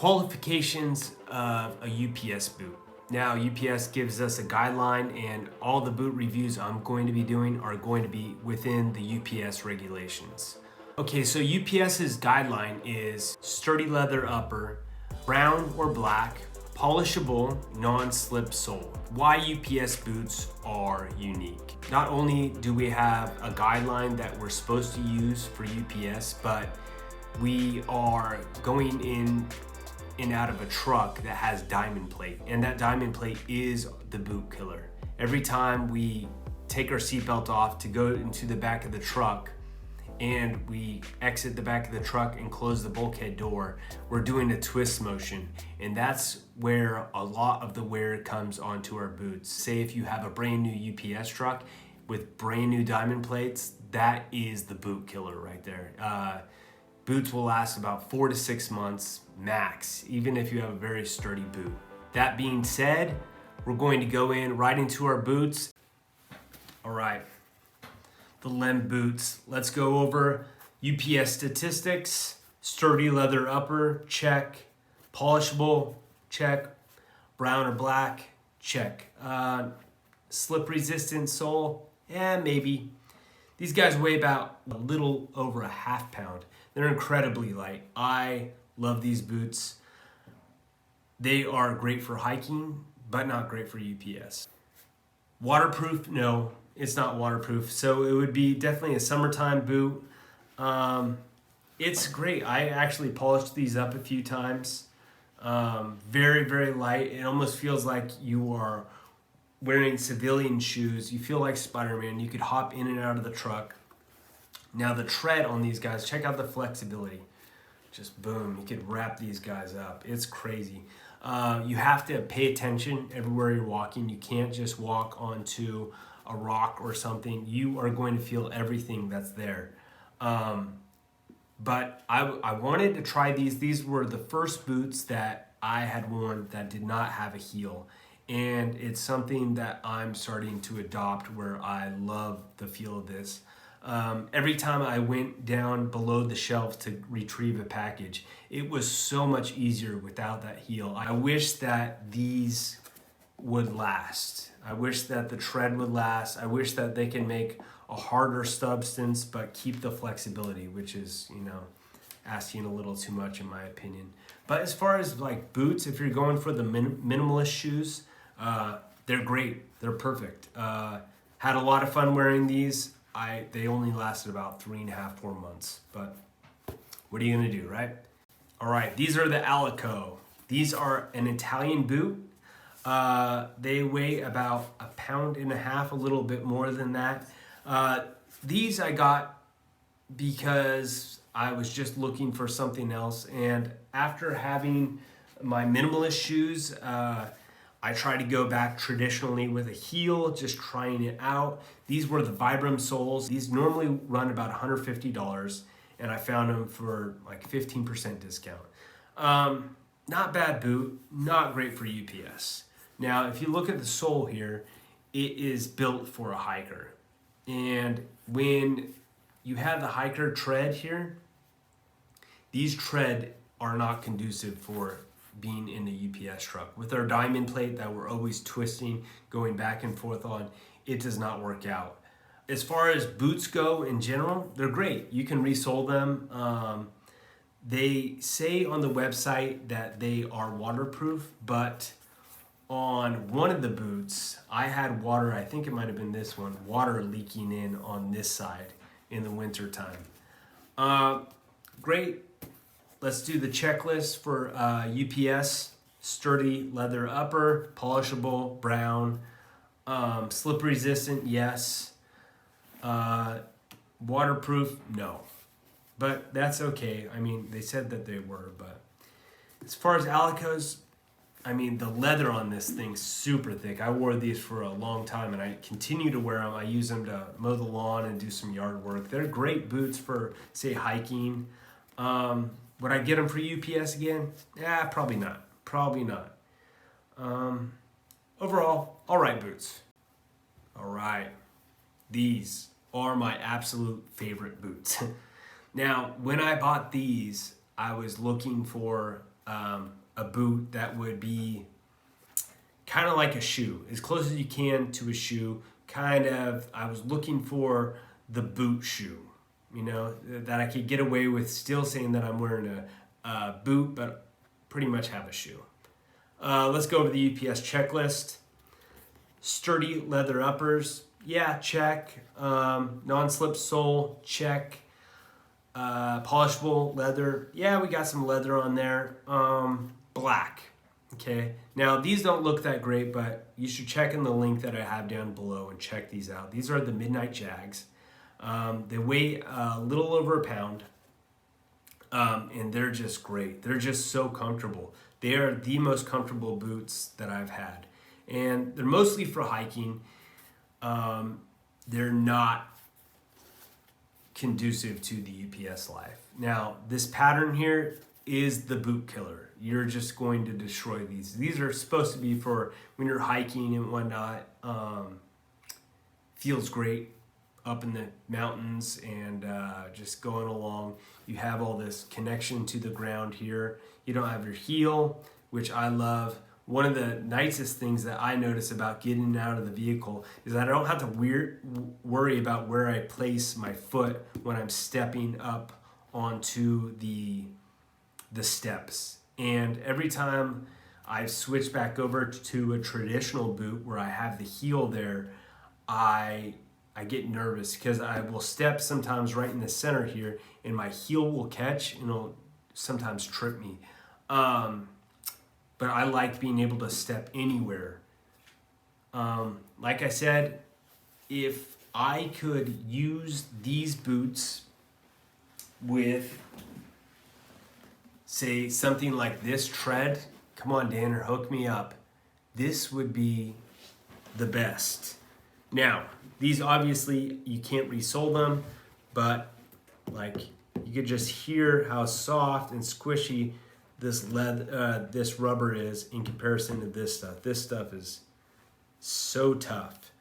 Qualifications of a UPS boot. Now, UPS gives us a guideline, and all the boot reviews I'm going to be doing are going to be within the UPS regulations. Okay, so UPS's guideline is sturdy leather upper, brown or black, polishable, non-slip sole. Why UPS boots are unique. Not only do we have a guideline that we're supposed to use for UPS, but we are going in and out of a truck that has diamond plate, and that diamond plate is the boot killer. Every time we take our seatbelt off to go into the back of the truck and we exit the back of the truck and close the bulkhead door, we're doing a twist motion, and that's where a lot of the wear comes onto our boots. Say if you have a brand new UPS truck with brand new diamond plates, that is the boot killer right there. Boots will last about 4 to 6 months max, even if you have a very sturdy boot. That being said, we're going to go in right into our boots. All right, the Lem boots. Let's go over UPS statistics. Sturdy leather upper, check. Polishable, check. Brown or black, check. Slip resistant sole, maybe. These guys weigh about a little over a half pound. They're incredibly light. I love these boots. They are great for hiking, but not great for UPS. Waterproof? No, it's not waterproof. So it would be definitely a summertime boot. It's great. I actually polished these up a few times. Very, very light. It almost feels like you are wearing civilian shoes. You feel like Spider-Man. You could hop in and out of the truck. Now the tread on these guys, check out the flexibility. Just boom, you could wrap these guys up. It's crazy. You have to pay attention everywhere you're walking. You can't just walk onto a rock or something. You are going to feel everything that's there. But I wanted to try these. These were the first boots that I had worn that did not have a heel. And it's something that I'm starting to adopt, where I love the feel of this. Every time I went down below the shelf to retrieve a package, it was so much easier without that heel. I wish that these would last. I wish that the tread would last. I wish that they can make a harder substance but keep the flexibility, which is, asking a little too much in my opinion. But as far as like boots, if you're going for the minimalist shoes, they're great. They're perfect. Had a lot of fun wearing these. They only lasted about 3.5, 4 months, but what are you gonna do, right? All right, these are the Alico. These are an Italian boot. They weigh about 1.5 pounds, a little bit more than that. These I got because I was just looking for something else, and after having my minimalist shoes, I tried to go back traditionally with a heel, just trying it out. These were the Vibram Soles. These normally run about $150, and I found them for like 15% discount. Not bad boot, not great for UPS. Now, if you look at the sole here, it is built for a hiker. And when you have the hiker tread here, these tread are not conducive for being in the UPS truck. With our diamond plate that we're always twisting, going back and forth on, it does not work out. As far as boots go in general, they're great. You can resole them. They say on the website that they are waterproof, but on one of the boots, I had water, I think it might have been this one, water leaking in on this side in the winter time. Great. Let's do the checklist for UPS. Sturdy leather upper, polishable, brown, slip resistant, yes. Waterproof, no. But that's okay. I mean, they said that they were, but as far as Alicos, I mean, the leather on this thing's super thick. I wore these for a long time, and I continue to wear them. I use them to mow the lawn and do some yard work. They're great boots for, say, hiking. Would I get them for UPS again? Probably not. Probably not. Overall, all right boots. All right. These are my absolute favorite boots. Now, when I bought these, I was looking for a boot that would be kind of like a shoe, as close as you can to a shoe. Kind of, I was looking for the boot shoe, you know, that I could get away with still saying that I'm wearing a boot, but pretty much have a shoe. Let's go over the UPS checklist. Sturdy leather uppers, yeah, check. Non-slip sole, check. Polishable leather, yeah, we got some leather on there. Black, okay. Now these don't look that great, but you should check in the link that I have down below and check these out. These are the Midnight Jags. They weigh a little over a pound, and they're just great. They're just so comfortable. They are the most comfortable boots that I've had, and they're mostly for hiking. They're not conducive to the UPS life. Now, this pattern here is the boot killer. You're just going to destroy these. These are supposed to be for when you're hiking and whatnot. Feels great up in the mountains and just going along. You have all this connection to the ground here. You don't have your heel, which I love. One of the nicest things that I notice about getting out of the vehicle is that I don't have to worry about where I place my foot when I'm stepping up onto the steps. And every time I switch back over to a traditional boot where I have the heel there, I get nervous because I will step sometimes right in the center here and my heel will catch and it'll sometimes trip me. But I like being able to step anywhere. Like I said, if I could use these boots with, say, something like this tread, come on, Danner, hook me up. This would be the best. Now, these obviously, you can't resole them, but like you could just hear how soft and squishy this rubber is in comparison to this stuff. This stuff is so tough.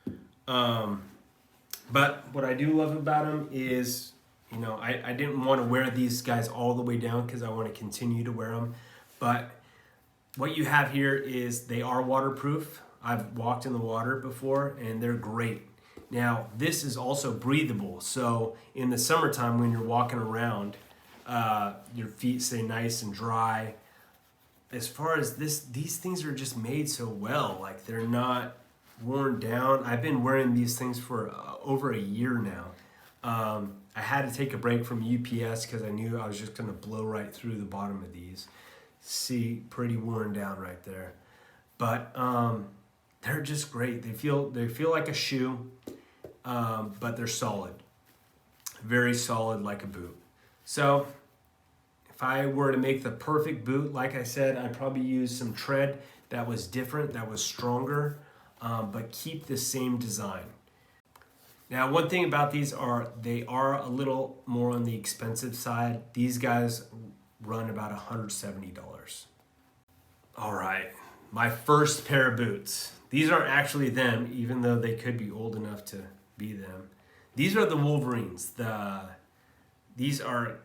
But what I do love about them is, you know, I didn't want to wear these guys all the way down because I want to continue to wear them. But what you have here is they are waterproof. I've walked in the water before and they're great. Now, this is also breathable. So in the summertime when you're walking around, your feet stay nice and dry. As far as these things are just made so well. Like they're not worn down. I've been wearing these things for over a year now. I had to take a break from UPS because I knew I was just going to blow right through the bottom of these. See, pretty worn down right there. But they're just great. They feel like a shoe, but they're solid. Very solid like a boot. So if I were to make the perfect boot, like I said, I'd probably use some tread that was different, that was stronger, but keep the same design. Now, one thing about these are they are a little more on the expensive side. These guys run about $170. All right, my first pair of boots. These aren't actually them, even though they could be old enough to be them. These are the Wolverines. These are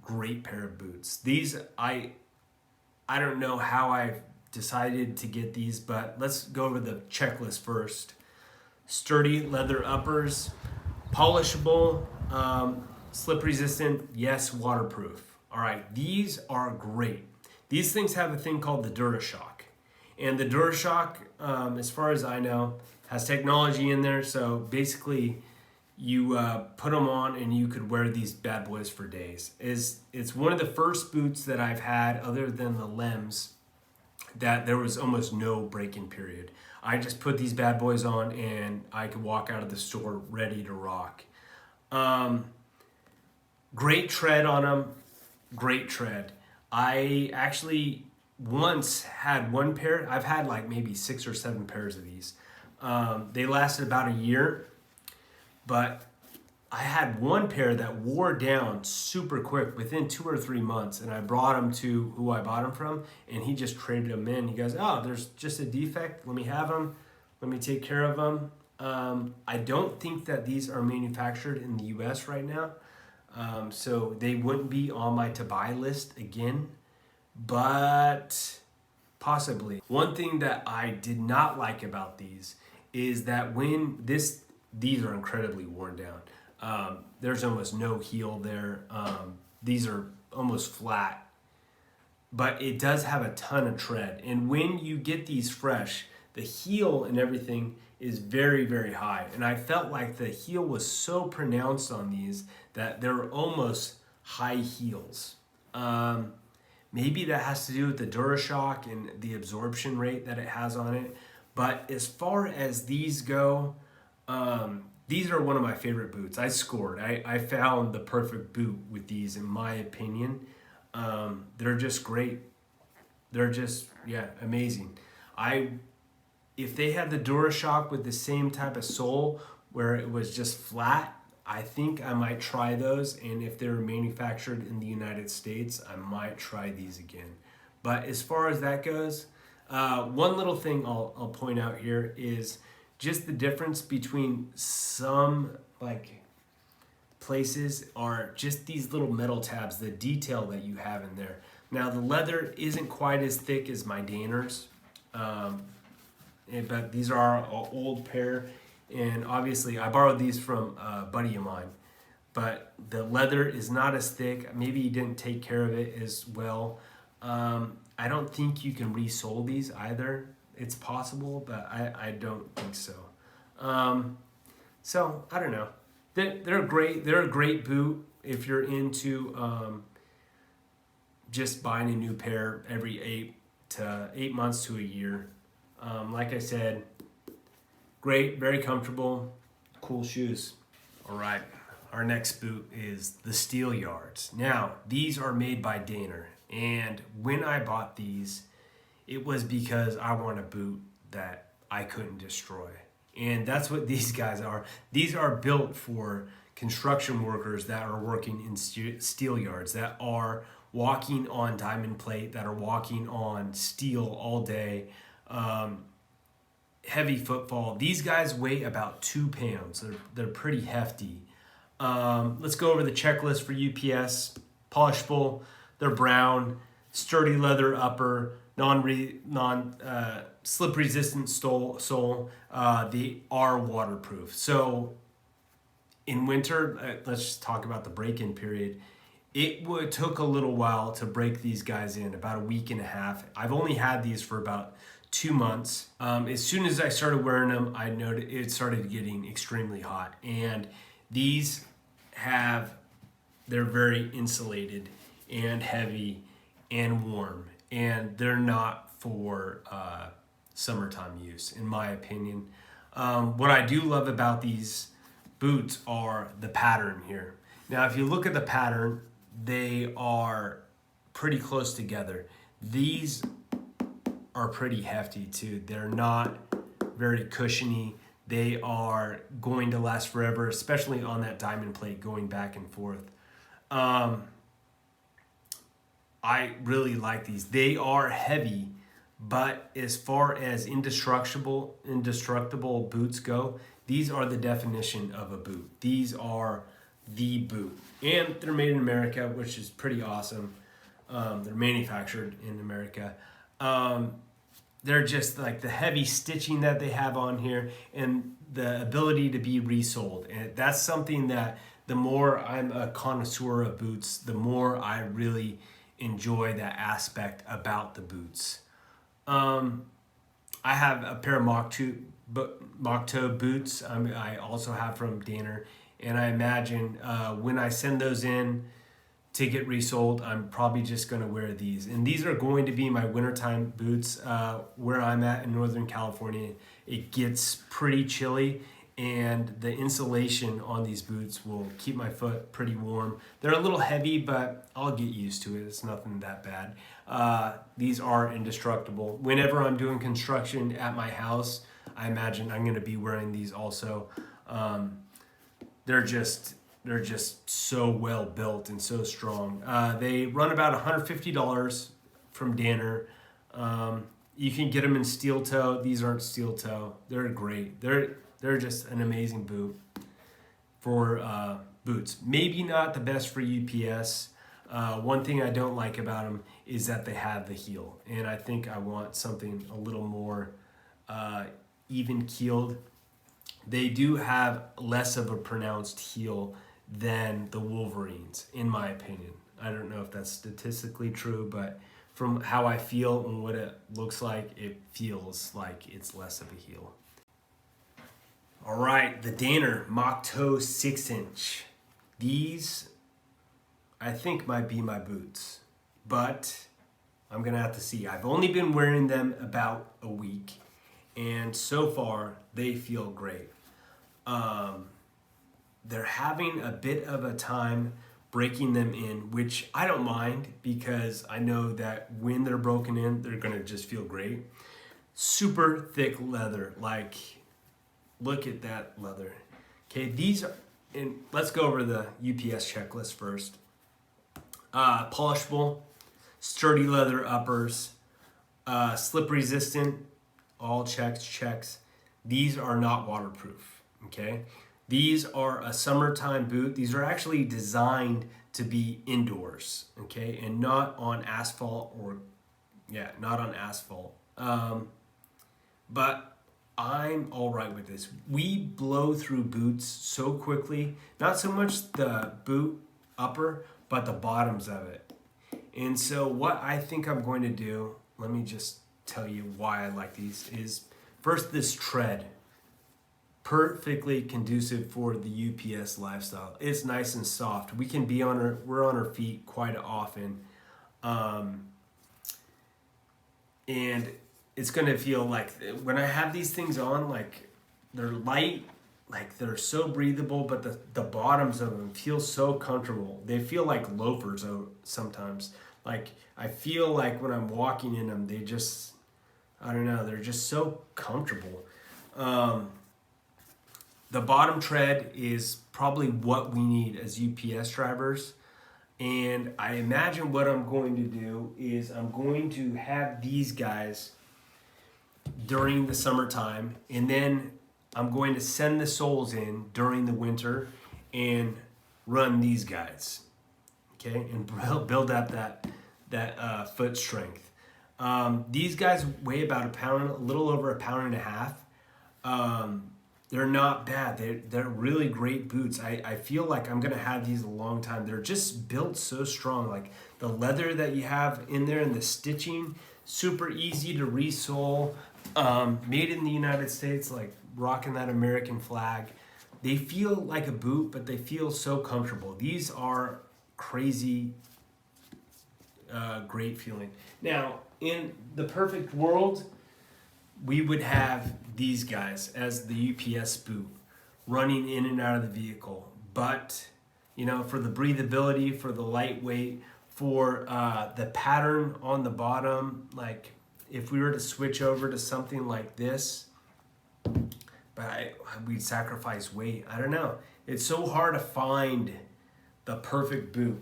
great pair of boots. These, I don't know how I decided to get these, but let's go over the checklist first. Sturdy leather uppers, polishable, slip resistant, yes, waterproof. All right, these are great. These things have a thing called the DuraShock. And the DuraShock, as far as I know, has technology in there. So basically, you put them on and you could wear these bad boys for days. It's one of the first boots that I've had, other than the Lems, that there was almost no break-in period. I just put these bad boys on and I could walk out of the store ready to rock. Great tread on them, great tread. I actually once had one pair. I've had like maybe 6 or 7 pairs of these. They lasted about a year, but I had one pair that wore down super quick within 2 or 3 months, and I brought them to who I bought them from, and he just traded them in. He goes, oh, there's just a defect. Let me have them. Let me take care of them. I don't think that these are manufactured in the US right now, so they wouldn't be on my to buy list again. but possibly. One thing that I did not like about these is that these are incredibly worn down. There's almost no heel there. These are almost flat, but it does have a ton of tread. And when you get these fresh, the heel and everything is very, very high. And I felt like the heel was so pronounced on these that they were almost high heels. Maybe that has to do with the DuraShock and the absorption rate that it has on it. But as far as these go, these are one of my favorite boots. I scored. I found the perfect boot with these, in my opinion. They're just great. They're just, amazing. If they had the DuraShock with the same type of sole where it was just flat, I think I might try those. And if they're manufactured in the United States, I might try these again. But as far as that goes, one little thing I'll point out here is just the difference between some places are just these little metal tabs, the detail that you have in there. Now the leather isn't quite as thick as my Danner's, but these are our old pair, and obviously I borrowed these from a buddy of mine, but the leather is not as thick. Maybe he didn't take care of it as well. I don't think you can resole these either. It's possible, but I don't think so. So I don't know. They're great. They're a great boot if you're into just buying a new pair every 8 months to a year. Like I said, great, very comfortable, cool shoes. All right, our next boot is the Steel Yards. Now, these are made by Danner, and when I bought these, it was because I want a boot that I couldn't destroy. And that's what these guys are. These are built for construction workers that are working in steel yards, that are walking on diamond plate, that are walking on steel all day, heavy footfall. These guys weigh about 2 pounds. They're pretty hefty. Let's go over the checklist for UPS. Polishable, they're brown, sturdy leather upper, slip resistant sole. They are waterproof. So in winter, let's just talk about the break-in period. It took a little while to break these guys in, about a week and a half. I've only had these for about 2 months. As soon as I started wearing them, I noticed it started getting extremely hot. And these they're very insulated and heavy and warm. And they're not for summertime use, in my opinion. What I do love about these boots are the pattern here. Now, if you look at the pattern, they are pretty close together. These are pretty hefty too. They're not very cushiony. They are going to last forever, especially on that diamond plate going back and forth. I really like these. They are heavy, but as far as indestructible boots go, these are the definition of a boot. These are the boot. And they're made in America, which is pretty awesome. They're manufactured in America. They're just like the heavy stitching that they have on here and the ability to be resoled. And that's something that the more I'm a connoisseur of boots, the more I really enjoy that aspect about the boots. I have a pair of mock toe boots. I also have from Danner, and I imagine when I send those in to get resold, I'm probably just going to wear these. And these are going to be my wintertime boots. Where I'm at in Northern California, it gets pretty chilly, and the insulation on these boots will keep my foot pretty warm. They're a little heavy, but I'll get used to it. It's nothing that bad. These are indestructible. Whenever I'm doing construction at my house, I imagine I'm going to be wearing these also. They're just so well built and so strong. They run about $150 from Danner. You can get them in steel toe. These aren't steel toe. They're great. They're just an amazing boot for boots. Maybe not the best for UPS. One thing I don't like about them is that they have the heel, and I think I want something a little more even keeled. They do have less of a pronounced heel than the Wolverines, in my opinion. I don't know if that's statistically true, but from how I feel and what it looks like, it feels like it's less of a heel. All right, the Danner Mock Toe 6-inch. These, I think, might be my boots, but I'm gonna have to see. I've only been wearing them about a week, and so far they feel great. They're having a bit of a time breaking them in, which I don't mind because I know that when they're broken in, they're gonna just feel great. Super thick leather, like, look at that leather. Okay, these are, and let's go over the UPS checklist first. Polishable, sturdy leather uppers, slip resistant, all checks. These are not waterproof, okay? These are a summertime boot. These are actually designed to be indoors, okay? And not on asphalt not on asphalt. But I'm all right with this. We blow through boots so quickly, not so much the boot upper, but the bottoms of it. And so what I think I'm going to do, let me just tell you why I like these, is first this tread. Perfectly conducive for the UPS lifestyle. It's nice and soft. We're on our feet quite often. And it's gonna feel like, when I have these things on, like, they're light, like they're so breathable, but the bottoms of them feel so comfortable. They feel like loafers sometimes. Like, I feel like when I'm walking in them, they just, I don't know, they're just so comfortable. The bottom tread is probably what we need as UPS drivers. And I imagine what I'm going to do is I'm going to have these guys during the summertime, and then I'm going to send the soles in during the winter and run these guys, okay, and build up that foot strength. These guys weigh about a little over 1.5 pounds. They're not bad. They're really great boots. I feel like I'm gonna have these a long time. They're just built so strong. Like, the leather that you have in there and the stitching, super easy to resole. Made in the United States, like rocking that American flag. They feel like a boot, but they feel so comfortable. These are crazy, great feeling. Now, in the perfect world, we would have these guys as the UPS boot running in and out of the vehicle. But, you know, for the breathability, for the lightweight, for the pattern on the bottom, like, if we were to switch over to something like this, but we'd sacrifice weight. I don't know. It's so hard to find the perfect boot.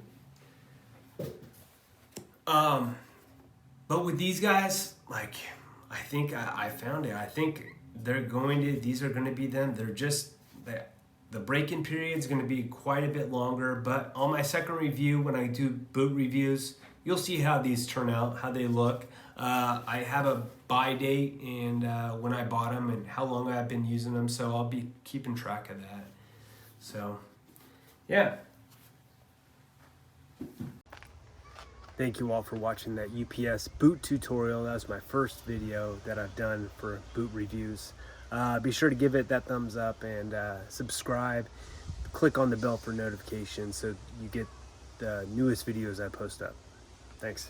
But with these guys, like, I think I found it. I think these are going to be them. They're just, the break-in period is going to be quite a bit longer, but on my second review, when I do boot reviews, you'll see how these turn out, how they look. I have a buy date and when I bought them and how long I've been using them, so I'll be keeping track of that. So, yeah. Thank you all for watching that UPS boot tutorial. That was my first video that I've done for boot reviews. Be sure to give it that thumbs up and subscribe. Click on the bell for notifications so you get the newest videos I post up. Thanks.